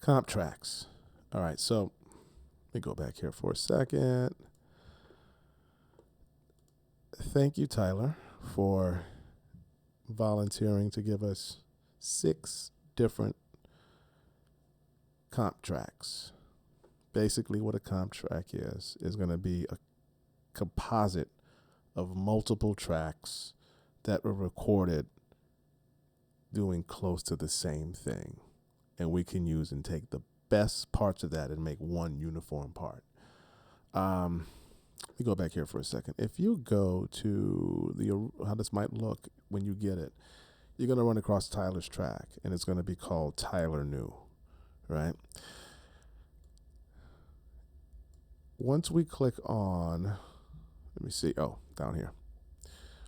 Comp tracks. All right, so let me go back here for a second. Thank you, Tyler, for volunteering to give us 6 different comp tracks. Basically, what a comp track is going to be a composite of multiple tracks that were recorded doing close to the same thing. And we can use and take the best parts of that and make one uniform part. Let me go back here for a second. If you go to how this might look when you get it, you're going to run across Tyler's track, and it's going to be called Tyler New, right? Once we click on, let me see, down here.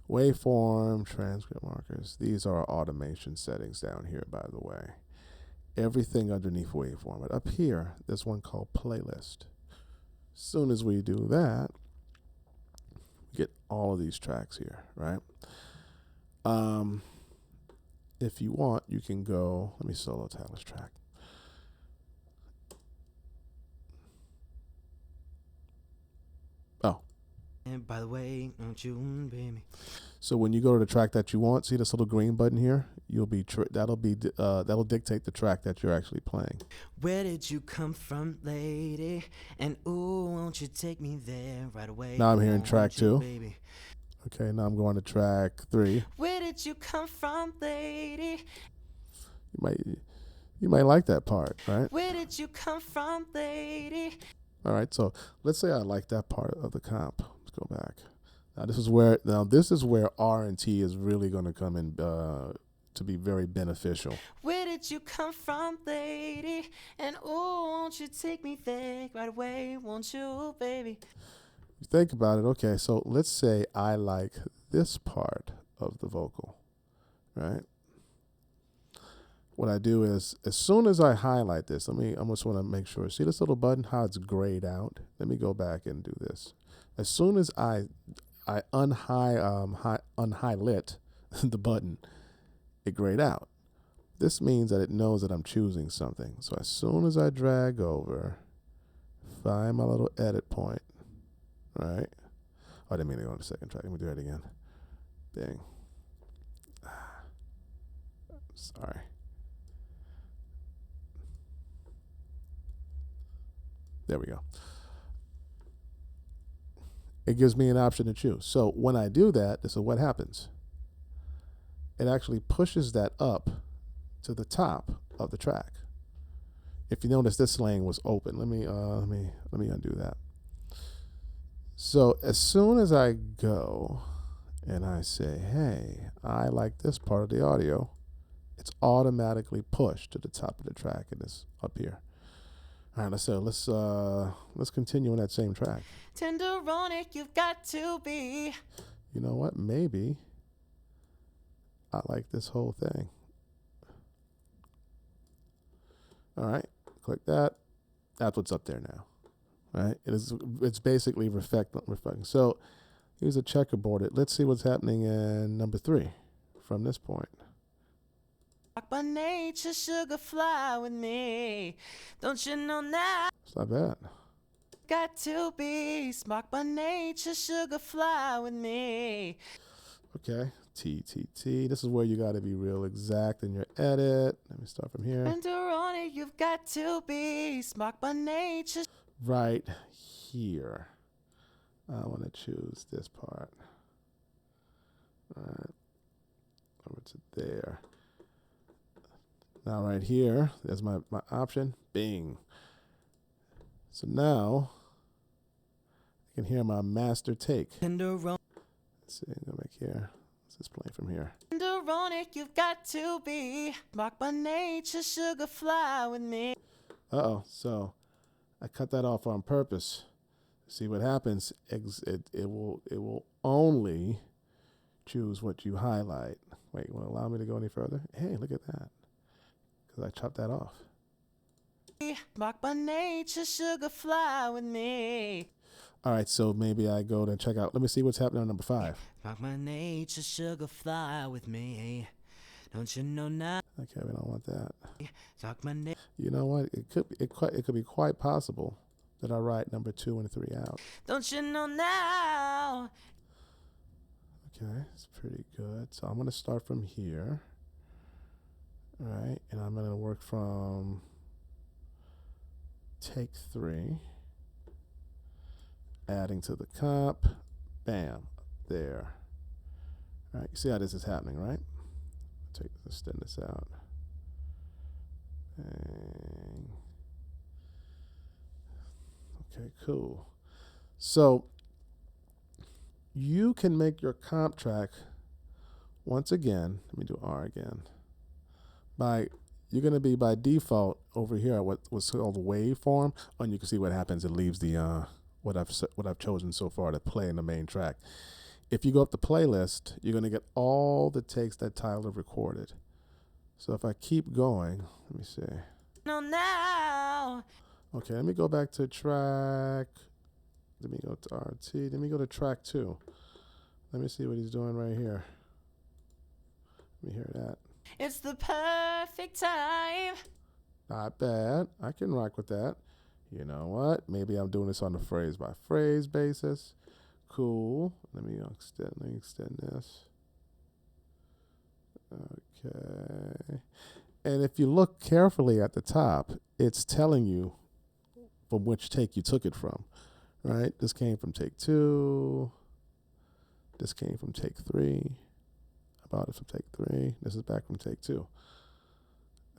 Waveform, transcript markers. These are our automation settings down here, by the way. Everything underneath waveform. But up here, there's one called playlist. As soon as we do that, we get all of these tracks here, right? If you want, you can go, let me solo Tyler's track. Oh. And by the way, won't you, baby? So when you go to the track that you want, see this little green button here? That'll dictate the track that you're actually playing. Where did you come from, lady? And ooh, won't you take me there right away? Now I'm hearing track 2. Baby. Okay, now I'm going to track 3. Where did you come from, lady? You might like that part, right? Where did you come from, lady? All right, so let's say I like that part of the comp. Let's go back. Now this is where R and T is really going to come in to be very beneficial. Where did you come from, lady? And ooh, won't you take me there right away? Won't you, baby? You think about it. Okay, so let's say I like this part of the vocal, right? What I do is, as soon as I highlight this, I just want to make sure. See this little button, how it's grayed out? Let me go back and do this. As soon as I unhighlight the button, it grayed out. This means that it knows that I'm choosing something. So as soon as I drag over, find my little edit point, right? Oh, I didn't mean to go on the second track. Let me do that again. Dang. Sorry. There we go. It gives me an option to choose. So when I do that, this is what happens. It actually pushes that up to the top of the track. If you notice, this lane was open. Let me undo that. So as soon as I go and I say, hey, I like this part of the audio, it's automatically pushed to the top of the track, and it's up here. All right, let's continue on that same track. Tenderoni, you've got to be. You know what? Maybe I like this whole thing. All right, click that. That's what's up there now. Right? It's basically reflecting. So here's a checkerboard. Let's see what's happening in number 3 from this point. By nature, sugar fly with me. Don't you know now? It's not bad. Got to be smart by nature, sugar fly with me. Okay, T. This is where you got to be real exact in your edit. Let me start from here. Tenderoni, you've got to be smart by nature. Right here. I want to choose this part. All right. Over to there. Now right here, there's my option. Bing. So now I can hear my master take. Tenderoni. Let's see, go back here. Let's just play from here. Tenderoni, you've got to be smart by nature, sugar fly with me. So I cut that off on purpose. See what happens. It will only choose what you highlight. Wait, you want to allow me to go any further? Hey, look at that. Because I chopped that off. Mark by nature, sugar fly with me. All right, so maybe I go to check out. Let me see what's happening on number 5. Mark by nature, sugar fly with me. Don't you know now? Okay, we don't want that. Talk my name. You know what? It could be quite possible that I write number 2 and 3 out. Don't you know now? Okay, it's pretty good. So I'm gonna start from here. All right, and I'm gonna work from take 3, adding to the comp, bam, there. All right, you see how this is happening, right? Extend this out. Bang. Okay, cool. So you can make your comp track once again. Let me do R again. You're going to be by default over here at what's called waveform, and you can see what happens. It leaves the what I've chosen so far to play in the main track. If you go up the playlist, you're going to get all the takes that Tyler recorded. So if I keep going, let me see. No now. Okay, let me go back to track. Let me go to RT. Let me go to track 2. Let me see what he's doing right here. Let me hear that. It's the perfect time. Not bad. I can rock with that. You know what? Maybe I'm doing this on a phrase by phrase basis. Cool. Let me extend this. Okay. And if you look carefully at the top, it's telling you from which take you took it from, right? This came from take 2. This came from take 3. I bought it from take 3. This is back from take 2.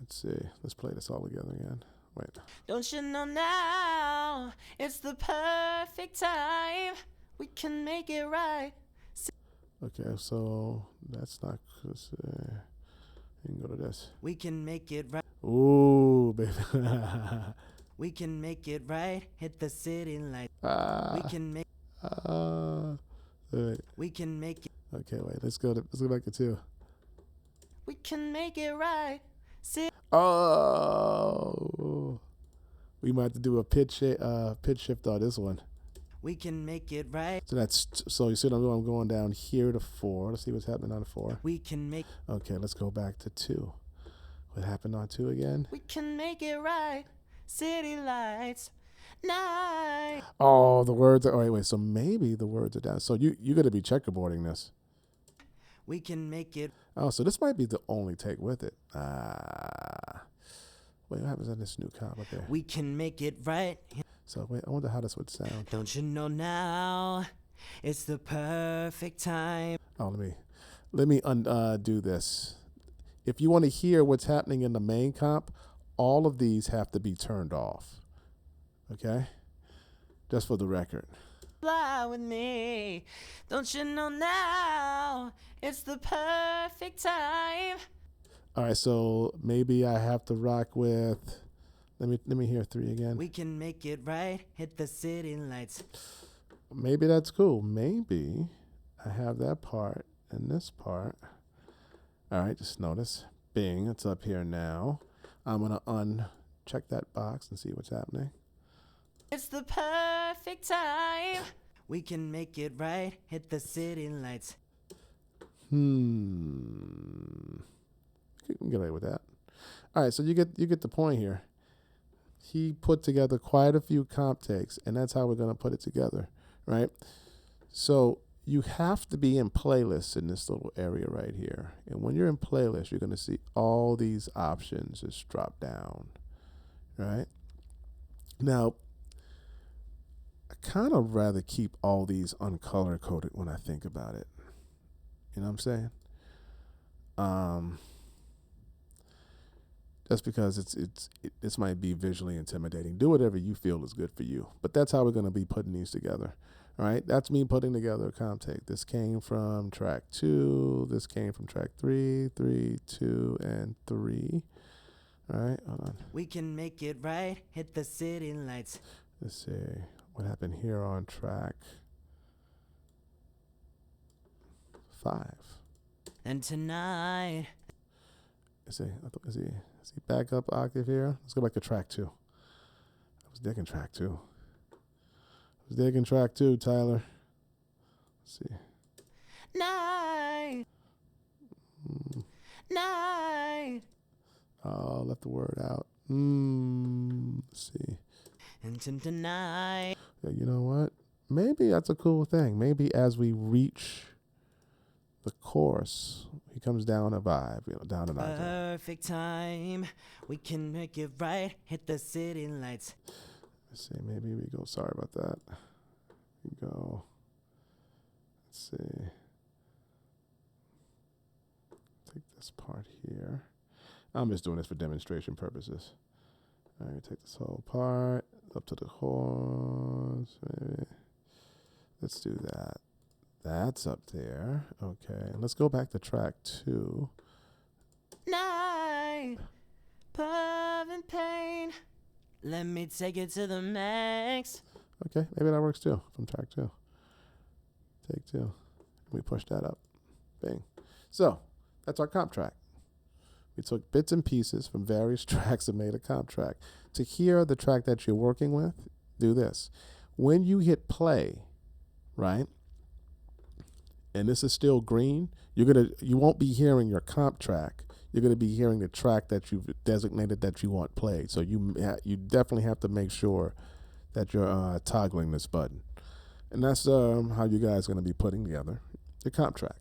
Let's see. Let's play this all together again. Wait. Don't you know now? It's the perfect time. We can make it right. Okay, so that's not. You can go to this. We can make it right. Ooh, baby. We can make it right. Hit the city light. We can make. Wait. We can make it. Okay, wait. Let's go back to 2. We can make it right. Oh, we might have to do a pitch shift on this one. We can make it right. So you see what I'm doing? I'm going down here to 4. Let's see what's happening on 4. We can make. Okay, let's go back to 2. What happened on 2 again? We can make it right. City lights. Night. Oh, the words are. Oh, wait. So maybe the words are down. So you're gonna be checkerboarding this. We can make it. Oh, so this might be the only take with it. Wait, what happens on this new comp up there? We can make it right. So wait, I wonder how this would sound. Don't you know now? It's the perfect time. Oh, let me undo this. If you want to hear what's happening in the main comp, all of these have to be turned off. Okay? Just for the record. Fly with me. Don't you know now? It's the perfect time. All right, so maybe I have to rock with. Let me hear 3 again. We can make it right. Hit the city lights. Maybe that's cool. Maybe I have that part and this part. All right, just notice. Bing, it's up here now. I'm going to uncheck that box and see what's happening. It's the perfect time. We can make it right. Hit the city lights. We can get away with that. All right, so you get the point here. He put together quite a few comp takes, and that's how we're going to put it together, right? So you have to be in playlists in this little area right here. And when you're in playlists, you're going to see all these options just drop down, right? Now, I kind of rather keep all these uncolor coded when I think about it. You know what I'm saying? Just because this might be visually intimidating. Do whatever you feel is good for you. But that's how we're going to be putting these together. All right, that's me putting together a comp take. This came from track 2. This came from track 3, 3, 2, and 3. All right, hold on. We can make it right. Hit the city lights. Let's see what happened here on track 5. And tonight. Is he back up octave here? Let's go back to track 2. I was digging track 2. Tyler. Let's see. Night. night. Oh, left the word out. Let's see. Into tonight. Yeah, you know what? Maybe that's a cool thing. Maybe as we reach the chorus, he comes down a vibe, down an octave. Perfect time. We can make it right. Hit the city lights. Let's see. Maybe we go. Sorry about that. We go. Let's see. Take this part here. I'm just doing this for demonstration purposes. All right, take this whole part up to the chorus. Maybe. Let's do that. That's up there. Okay, let's go back to track 2. Night. Love and pain. Let me take it to the max. Okay, maybe that works too from track 2. Take 2. We push that up. Bang. So that's our comp track. We took bits and pieces from various tracks and made a comp track. To hear the track that you're working with, do this. When you hit play, right, and this is still green, you won't be hearing your comp track. You're gonna be hearing the track that you've designated that you want played. So you definitely have to make sure that you're toggling this button, and that's how you guys are gonna be putting together your comp track.